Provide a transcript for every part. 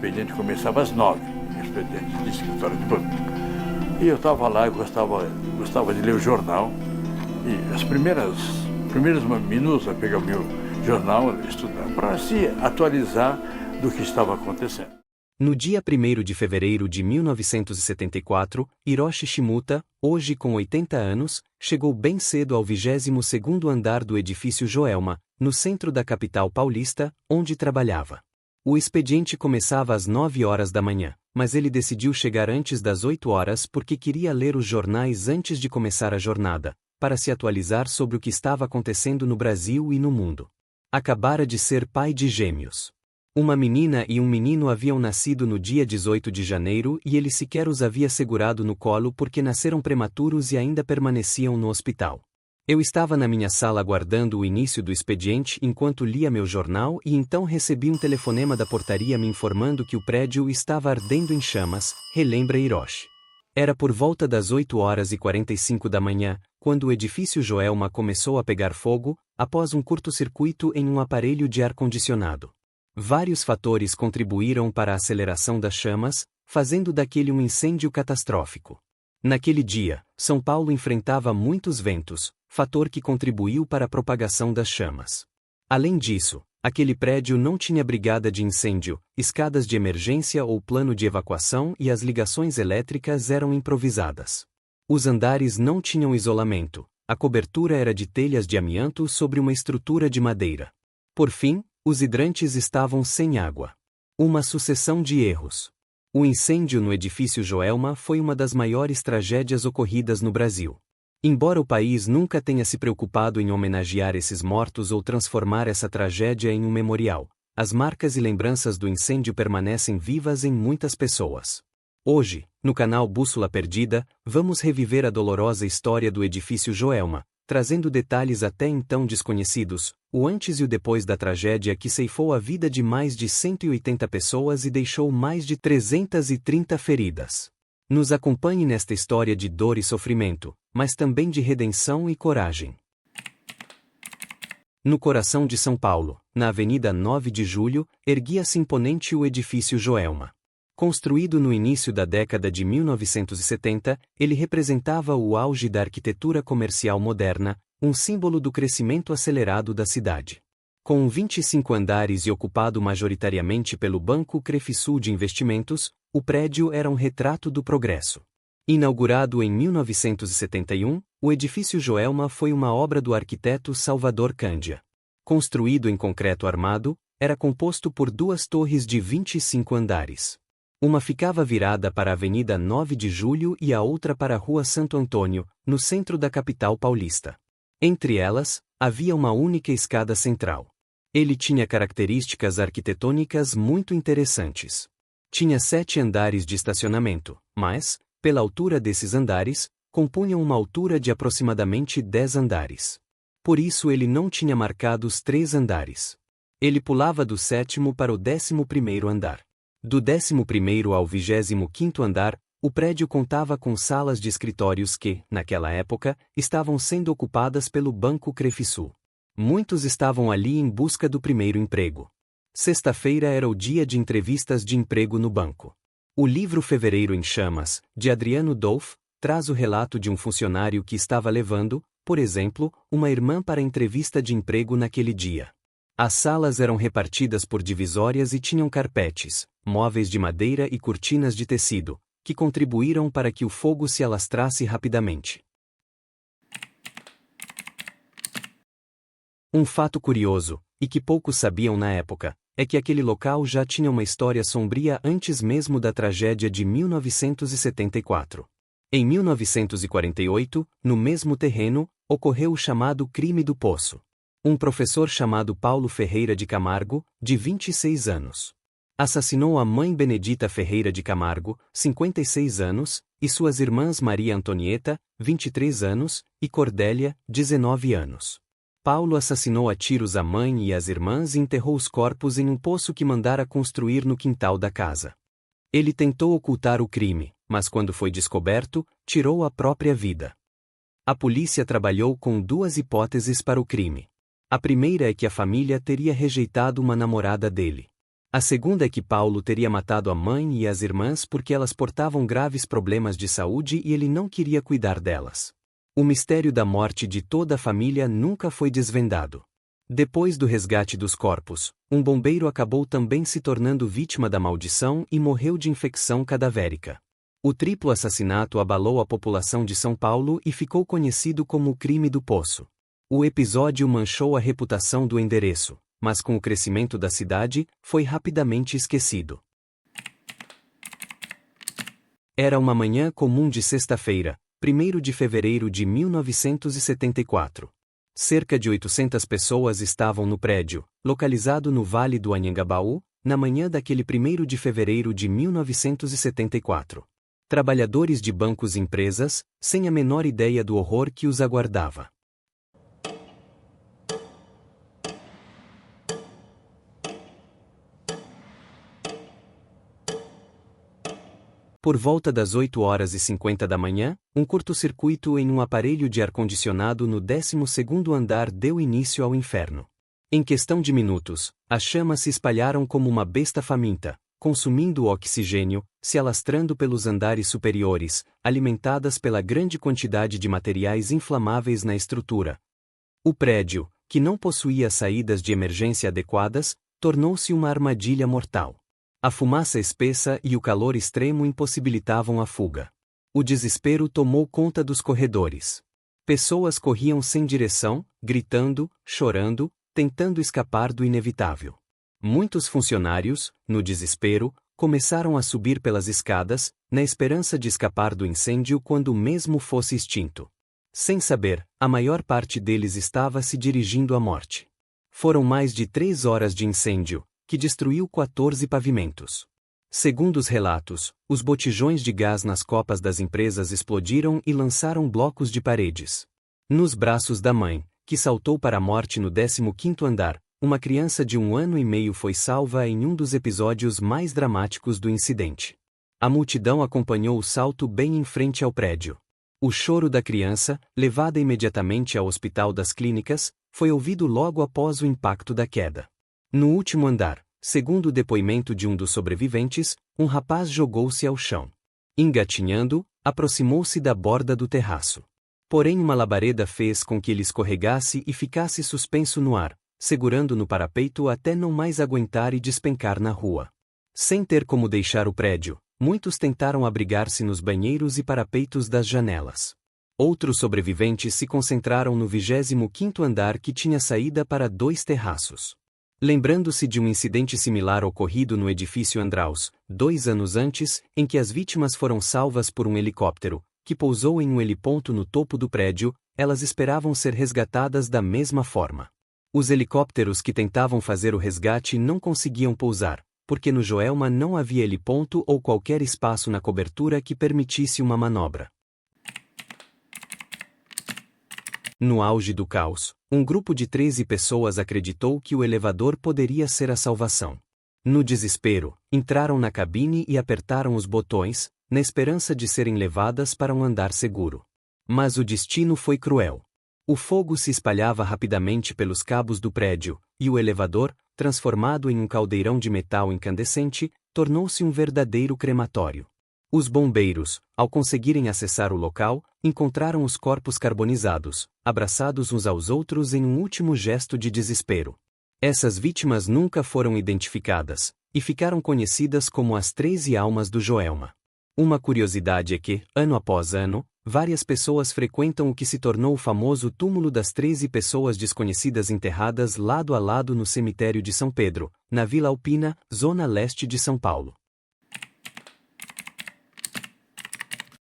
expediente começava às 9, expediente de escritório de banco. E eu estava lá, eu gostava de ler o jornal, e os primeiros minutos eu pegava o meu jornal, estudar, para se atualizar do que estava acontecendo. No dia 1º de fevereiro de 1974, Hiroshi Shimuta, hoje com 80 anos, chegou bem cedo ao 22º andar do edifício Joelma, no centro da capital paulista, onde trabalhava. O expediente começava às 9 horas da manhã, mas ele decidiu chegar antes das 8 horas porque queria ler os jornais antes de começar a jornada, para se atualizar sobre o que estava acontecendo no Brasil e no mundo. Acabara de ser pai de gêmeos. Uma menina e um menino haviam nascido no dia 18 de janeiro e ele sequer os havia segurado no colo porque nasceram prematuros e ainda permaneciam no hospital. Eu estava na minha sala aguardando o início do expediente enquanto lia meu jornal e então recebi um telefonema da portaria me informando que o prédio estava ardendo em chamas, relembra Hiroshi. Era por volta das 8h45 da manhã, quando o edifício Joelma começou a pegar fogo, após um curto-circuito em um aparelho de ar-condicionado. Vários fatores contribuíram para a aceleração das chamas, fazendo daquele um incêndio catastrófico. Naquele dia, São Paulo enfrentava muitos ventos, fator que contribuiu para a propagação das chamas. Além disso, aquele prédio não tinha brigada de incêndio, escadas de emergência ou plano de evacuação e as ligações elétricas eram improvisadas. Os andares não tinham isolamento, a cobertura era de telhas de amianto sobre uma estrutura de madeira. Por fim, os hidrantes estavam sem água. Uma sucessão de erros. O incêndio no edifício Joelma foi uma das maiores tragédias ocorridas no Brasil. Embora o país nunca tenha se preocupado em homenagear esses mortos ou transformar essa tragédia em um memorial, as marcas e lembranças do incêndio permanecem vivas em muitas pessoas. Hoje, no canal Bússola Perdida, vamos reviver a dolorosa história do edifício Joelma, trazendo detalhes até então desconhecidos, o antes e o depois da tragédia que ceifou a vida de mais de 180 pessoas e deixou mais de 330 feridas. Nos acompanhe nesta história de dor e sofrimento, mas também de redenção e coragem. No coração de São Paulo, na Avenida 9 de Julho, erguia-se imponente o edifício Joelma. Construído no início da década de 1970, ele representava o auge da arquitetura comercial moderna, um símbolo do crescimento acelerado da cidade. Com 25 andares e ocupado majoritariamente pelo Banco Crefisul de Investimentos, o prédio era um retrato do progresso. Inaugurado em 1971, o edifício Joelma foi uma obra do arquiteto Salvador Cândia. Construído em concreto armado, era composto por duas torres de 25 andares. Uma ficava virada para a Avenida 9 de Julho e a outra para a Rua Santo Antônio, no centro da capital paulista. Entre elas, havia uma única escada central. Ele tinha características arquitetônicas muito interessantes. Tinha 7 andares de estacionamento, mas, pela altura desses andares, compunham uma altura de aproximadamente 10 andares. Por isso ele não tinha marcados 3 andares. Ele pulava do 7º para o 11º andar. Do 11º ao 25º andar, o prédio contava com salas de escritórios que, naquela época, estavam sendo ocupadas pelo Banco Crefisul. Muitos estavam ali em busca do primeiro emprego. Sexta-feira era o dia de entrevistas de emprego no banco. O livro Fevereiro em Chamas, de Adriano Dolf, traz o relato de um funcionário que estava levando, por exemplo, uma irmã para a entrevista de emprego naquele dia. As salas eram repartidas por divisórias e tinham carpetes, móveis de madeira e cortinas de tecido, que contribuíram para que o fogo se alastrasse rapidamente. Um fato curioso, e que poucos sabiam na época, é que aquele local já tinha uma história sombria antes mesmo da tragédia de 1974. Em 1948, no mesmo terreno, ocorreu o chamado Crime do Poço. Um professor chamado Paulo Ferreira de Camargo, de 26 anos, assassinou a mãe Benedita Ferreira de Camargo, 56 anos, e suas irmãs Maria Antonieta, 23 anos, e Cordélia, 19 anos. Paulo assassinou a tiros a mãe e as irmãs e enterrou os corpos em um poço que mandara construir no quintal da casa. Ele tentou ocultar o crime, mas quando foi descoberto, tirou a própria vida. A polícia trabalhou com 2 hipóteses para o crime. A primeira é que a família teria rejeitado uma namorada dele. A segunda é que Paulo teria matado a mãe e as irmãs porque elas portavam graves problemas de saúde e ele não queria cuidar delas. O mistério da morte de toda a família nunca foi desvendado. Depois do resgate dos corpos, um bombeiro acabou também se tornando vítima da maldição e morreu de infecção cadavérica. O triplo assassinato abalou a população de São Paulo e ficou conhecido como o crime do Poço. O episódio manchou a reputação do endereço, mas com o crescimento da cidade, foi rapidamente esquecido. Era uma manhã comum de sexta-feira, 1º de fevereiro de 1974. Cerca de 800 pessoas estavam no prédio, localizado no Vale do Anhangabaú, na manhã daquele 1º de fevereiro de 1974. Trabalhadores de bancos e empresas, sem a menor ideia do horror que os aguardava. Por volta das 8h50 da manhã, um curto-circuito em um aparelho de ar-condicionado no 12º andar deu início ao inferno. Em questão de minutos, as chamas se espalharam como uma besta faminta, consumindo o oxigênio, se alastrando pelos andares superiores, alimentadas pela grande quantidade de materiais inflamáveis na estrutura. O prédio, que não possuía saídas de emergência adequadas, tornou-se uma armadilha mortal. A fumaça espessa e o calor extremo impossibilitavam a fuga. O desespero tomou conta dos corredores. Pessoas corriam sem direção, gritando, chorando, tentando escapar do inevitável. Muitos funcionários, no desespero, começaram a subir pelas escadas, na esperança de escapar do incêndio quando o mesmo fosse extinto. Sem saber, a maior parte deles estava se dirigindo à morte. Foram mais de 3 horas de incêndio, que destruiu 14 pavimentos. Segundo os relatos, os botijões de gás nas copas das empresas explodiram e lançaram blocos de paredes. Nos braços da mãe, que saltou para a morte no 15º andar, uma criança de 1 ano e meio foi salva em um dos episódios mais dramáticos do incidente. A multidão acompanhou o salto bem em frente ao prédio. O choro da criança, levada imediatamente ao Hospital das Clínicas, foi ouvido logo após o impacto da queda. No último andar, segundo o depoimento de um dos sobreviventes, um rapaz jogou-se ao chão. Engatinhando, aproximou-se da borda do terraço. Porém uma labareda fez com que ele escorregasse e ficasse suspenso no ar, segurando no parapeito até não mais aguentar e despencar na rua. Sem ter como deixar o prédio, muitos tentaram abrigar-se nos banheiros e parapeitos das janelas. Outros sobreviventes se concentraram no 25º andar que tinha saída para 2 terraços. Lembrando-se de um incidente similar ocorrido no edifício Andraus, 2 anos antes, em que as vítimas foram salvas por um helicóptero, que pousou em um heliponto no topo do prédio, elas esperavam ser resgatadas da mesma forma. Os helicópteros que tentavam fazer o resgate não conseguiam pousar, porque no Joelma não havia heliponto ou qualquer espaço na cobertura que permitisse uma manobra. No auge do caos, um grupo de 13 pessoas acreditou que o elevador poderia ser a salvação. No desespero, entraram na cabine e apertaram os botões, na esperança de serem levadas para um andar seguro. Mas o destino foi cruel. O fogo se espalhava rapidamente pelos cabos do prédio, e o elevador, transformado em um caldeirão de metal incandescente, tornou-se um verdadeiro crematório. Os bombeiros, ao conseguirem acessar o local, encontraram os corpos carbonizados, abraçados uns aos outros em um último gesto de desespero. Essas vítimas nunca foram identificadas, e ficaram conhecidas como as 13 almas do Joelma. Uma curiosidade é que, ano após ano, várias pessoas frequentam o que se tornou o famoso túmulo das 13 pessoas desconhecidas enterradas lado a lado no cemitério de São Pedro, na Vila Alpina, zona leste de São Paulo.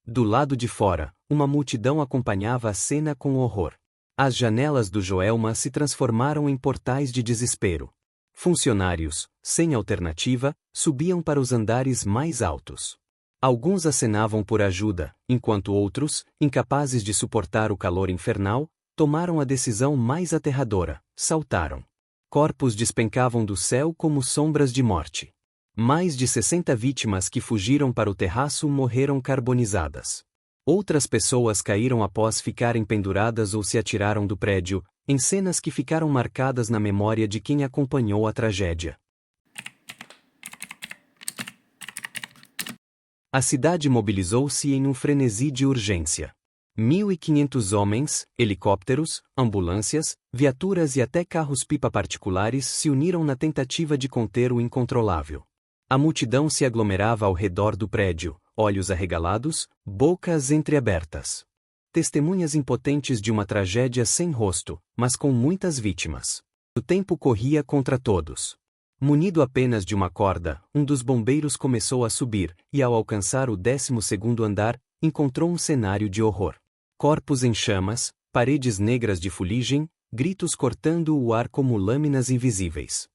Do lado de fora, uma multidão acompanhava a cena com horror. As janelas do Joelma se transformaram em portais de desespero. Funcionários, sem alternativa, subiam para os andares mais altos. Alguns acenavam por ajuda, enquanto outros, incapazes de suportar o calor infernal, tomaram a decisão mais aterradora: saltaram. Corpos despencavam do céu como sombras de morte. Mais de 60 vítimas que fugiram para o terraço morreram carbonizadas. Outras pessoas caíram após ficarem penduradas ou se atiraram do prédio, em cenas que ficaram marcadas na memória de quem acompanhou a tragédia. A cidade mobilizou-se em um frenesi de urgência. 1.500 homens, helicópteros, ambulâncias, viaturas e até carros-pipa particulares se uniram na tentativa de conter o incontrolável. A multidão se aglomerava ao redor do prédio, olhos arregalados, bocas entreabertas. Testemunhas impotentes de uma tragédia sem rosto, mas com muitas vítimas. O tempo corria contra todos. Munido apenas de uma corda, um dos bombeiros começou a subir, e ao alcançar o 12º andar, encontrou um cenário de horror. Corpos em chamas, paredes negras de fuligem, gritos cortando o ar como lâminas invisíveis.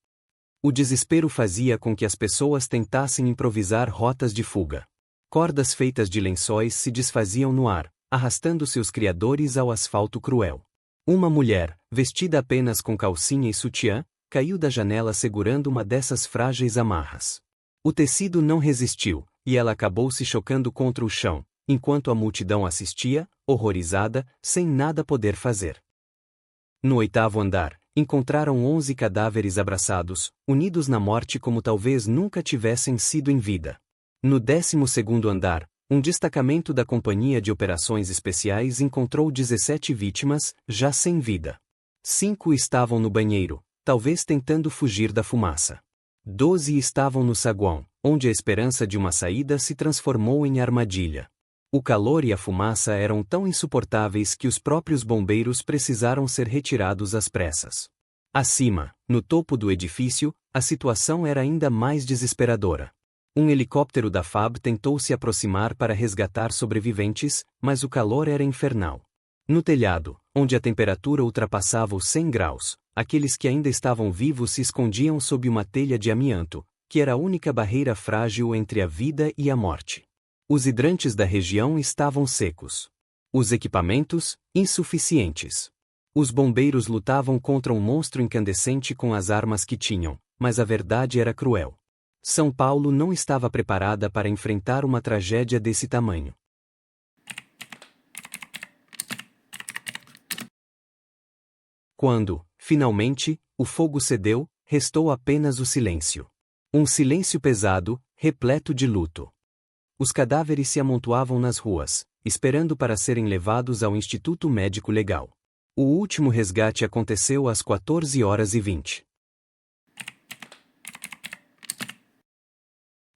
O desespero fazia com que as pessoas tentassem improvisar rotas de fuga. Cordas feitas de lençóis se desfaziam no ar, arrastando seus criadores ao asfalto cruel. Uma mulher, vestida apenas com calcinha e sutiã, caiu da janela segurando uma dessas frágeis amarras. O tecido não resistiu, e ela acabou se chocando contra o chão, enquanto a multidão assistia, horrorizada, sem nada poder fazer. No 8º andar, encontraram 11 cadáveres abraçados, unidos na morte como talvez nunca tivessem sido em vida. No 12º andar, um destacamento da Companhia de Operações Especiais encontrou 17 vítimas, já sem vida. 5 estavam no banheiro, talvez tentando fugir da fumaça. 12 estavam no saguão, onde a esperança de uma saída se transformou em armadilha. O calor e a fumaça eram tão insuportáveis que os próprios bombeiros precisaram ser retirados às pressas. Acima, no topo do edifício, a situação era ainda mais desesperadora. Um helicóptero da FAB tentou se aproximar para resgatar sobreviventes, mas o calor era infernal. No telhado, onde a temperatura ultrapassava os 100 graus, aqueles que ainda estavam vivos se escondiam sob uma telha de amianto, que era a única barreira frágil entre a vida e a morte. Os hidrantes da região estavam secos. Os equipamentos, insuficientes. Os bombeiros lutavam contra um monstro incandescente com as armas que tinham, mas a verdade era cruel. São Paulo não estava preparada para enfrentar uma tragédia desse tamanho. Quando, finalmente, o fogo cedeu, restou apenas o silêncio. Um silêncio pesado, repleto de luto. Os cadáveres se amontoavam nas ruas, esperando para serem levados ao Instituto Médico Legal. O último resgate aconteceu às 14h20.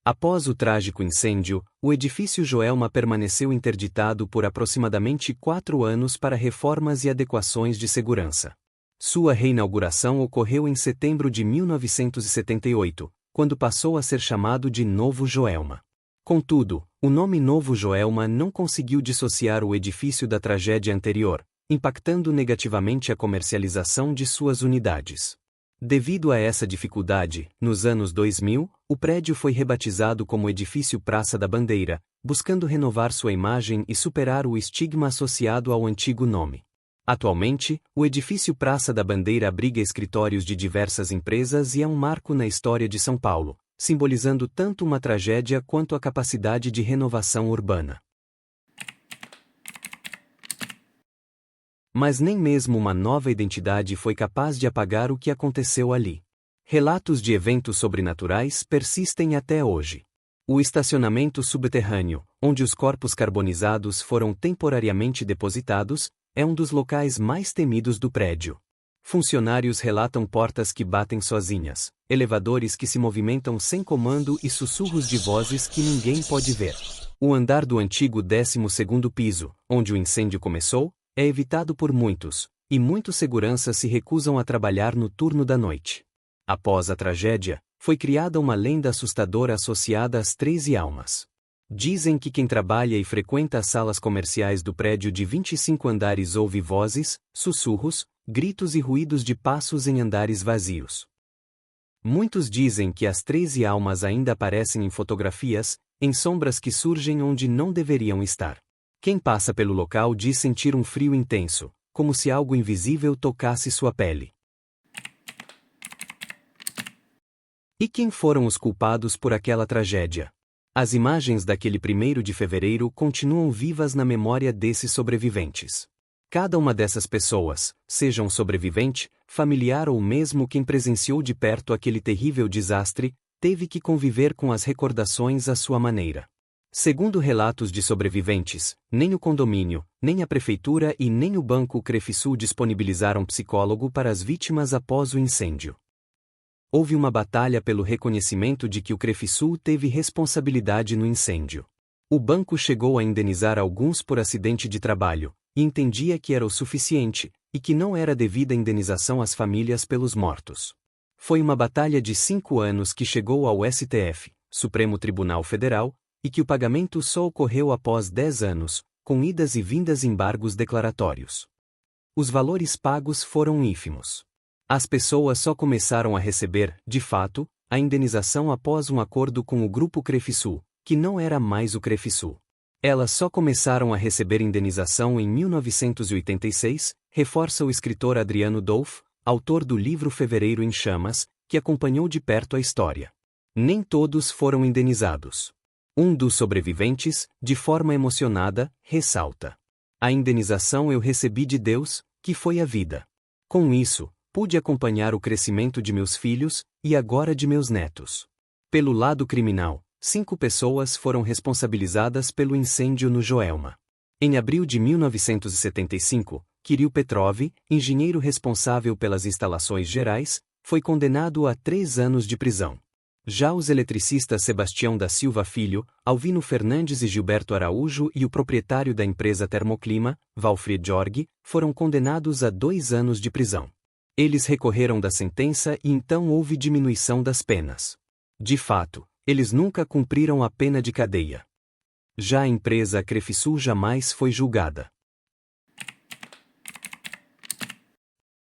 Após o trágico incêndio, o edifício Joelma permaneceu interditado por aproximadamente 4 anos para reformas e adequações de segurança. Sua reinauguração ocorreu em setembro de 1978, quando passou a ser chamado de Novo Joelma. Contudo, o nome Novo Joelma não conseguiu dissociar o edifício da tragédia anterior, impactando negativamente a comercialização de suas unidades. Devido a essa dificuldade, nos anos 2000, o prédio foi rebatizado como Edifício Praça da Bandeira, buscando renovar sua imagem e superar o estigma associado ao antigo nome. Atualmente, o edifício Praça da Bandeira abriga escritórios de diversas empresas e é um marco na história de São Paulo, simbolizando tanto uma tragédia quanto a capacidade de renovação urbana. Mas nem mesmo uma nova identidade foi capaz de apagar o que aconteceu ali. Relatos de eventos sobrenaturais persistem até hoje. O estacionamento subterrâneo, onde os corpos carbonizados foram temporariamente depositados, é um dos locais mais temidos do prédio. Funcionários relatam portas que batem sozinhas, elevadores que se movimentam sem comando e sussurros de vozes que ninguém pode ver. O andar do antigo 12º piso, onde o incêndio começou, é evitado por muitos, e muitos seguranças se recusam a trabalhar no turno da noite. Após a tragédia, foi criada uma lenda assustadora associada às 13 almas. Dizem que quem trabalha e frequenta as salas comerciais do prédio de 25 andares ouve vozes, sussurros, gritos e ruídos de passos em andares vazios. Muitos dizem que as 13 almas ainda aparecem em fotografias, em sombras que surgem onde não deveriam estar. Quem passa pelo local diz sentir um frio intenso, como se algo invisível tocasse sua pele. E quem foram os culpados por aquela tragédia? As imagens daquele 1º de fevereiro continuam vivas na memória desses sobreviventes. Cada uma dessas pessoas, seja um sobrevivente, familiar ou mesmo quem presenciou de perto aquele terrível desastre, teve que conviver com as recordações à sua maneira. Segundo relatos de sobreviventes, nem o condomínio, nem a prefeitura e nem o Banco Crefisul disponibilizaram psicólogo para as vítimas após o incêndio. Houve uma batalha pelo reconhecimento de que o Crefisul teve responsabilidade no incêndio. O banco chegou a indenizar alguns por acidente de trabalho, e entendia que era o suficiente, e que não era devida indenização às famílias pelos mortos. Foi uma batalha de 5 anos que chegou ao STF, Supremo Tribunal Federal, e que o pagamento só ocorreu após 10 anos, com idas e vindas embargos declaratórios. Os valores pagos foram ínfimos. As pessoas só começaram a receber, de fato, a indenização após um acordo com o Grupo Crefisul, que não era mais o Crefisul. Elas só começaram a receber indenização em 1986, reforça o escritor Adriano Dolf, autor do livro Fevereiro em Chamas, que acompanhou de perto a história. Nem todos foram indenizados. Um dos sobreviventes, de forma emocionada, ressalta: "A indenização eu recebi de Deus, que foi a vida. Com isso, pude acompanhar o crescimento de meus filhos, e agora de meus netos." Pelo lado criminal, 5 pessoas foram responsabilizadas pelo incêndio no Joelma. Em abril de 1975, Kirill Petrov, engenheiro responsável pelas instalações gerais, foi condenado a 3 anos de prisão. Já os eletricistas Sebastião da Silva Filho, Alvino Fernandes e Gilberto Araújo e o proprietário da empresa Termoclima, Valfried Jorge, foram condenados a 2 anos de prisão. Eles recorreram da sentença e então houve diminuição das penas. De fato, eles nunca cumpriram a pena de cadeia. Já a empresa Crefisul jamais foi julgada.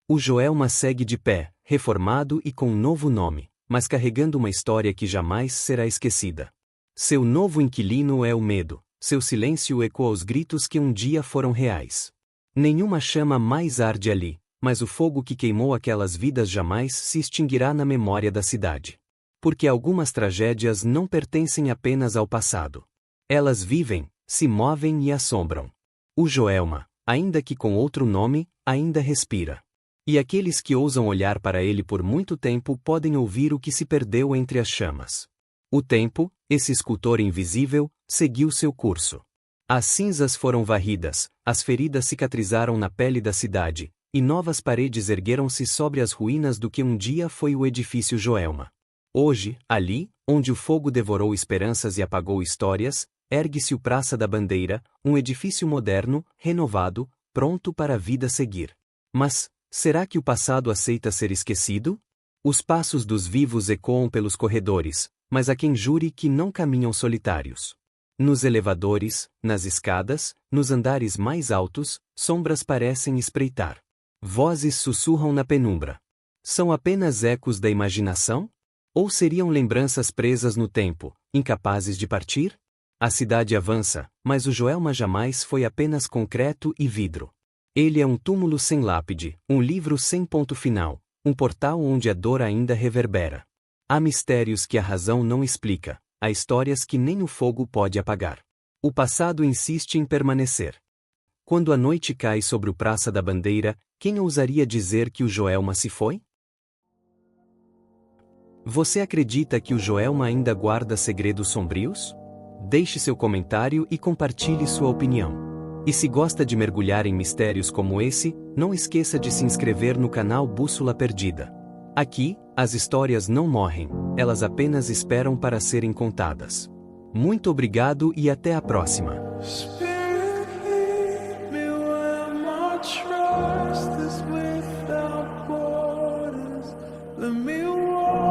O Joelma segue de pé, reformado e com um novo nome, mas carregando uma história que jamais será esquecida. Seu novo inquilino é o medo, seu silêncio ecoa aos gritos que um dia foram reais. Nenhuma chama mais arde ali, mas o fogo que queimou aquelas vidas jamais se extinguirá na memória da cidade. Porque algumas tragédias não pertencem apenas ao passado. Elas vivem, se movem e assombram. O Joelma, ainda que com outro nome, ainda respira. E aqueles que ousam olhar para ele por muito tempo podem ouvir o que se perdeu entre as chamas. O tempo, esse escultor invisível, seguiu seu curso. As cinzas foram varridas, as feridas cicatrizaram na pele da cidade, e novas paredes ergueram-se sobre as ruínas do que um dia foi o edifício Joelma. Hoje, ali, onde o fogo devorou esperanças e apagou histórias, ergue-se o Praça da Bandeira, um edifício moderno, renovado, pronto para a vida seguir. Mas, será que o passado aceita ser esquecido? Os passos dos vivos ecoam pelos corredores, mas há quem jure que não caminham solitários. Nos elevadores, nas escadas, nos andares mais altos, sombras parecem espreitar. Vozes sussurram na penumbra. São apenas ecos da imaginação? Ou seriam lembranças presas no tempo, incapazes de partir? A cidade avança, mas o Joelma jamais foi apenas concreto e vidro. Ele é um túmulo sem lápide, um livro sem ponto final, um portal onde a dor ainda reverbera. Há mistérios que a razão não explica, há histórias que nem o fogo pode apagar. O passado insiste em permanecer. Quando a noite cai sobre o Praça da Bandeira, quem ousaria dizer que o Joelma se foi? Você acredita que o Joelma ainda guarda segredos sombrios? Deixe seu comentário e compartilhe sua opinião. E se gosta de mergulhar em mistérios como esse, não esqueça de se inscrever no canal Bússola Perdida. Aqui, as histórias não morrem, elas apenas esperam para serem contadas. Muito obrigado e até a próxima. Let me walk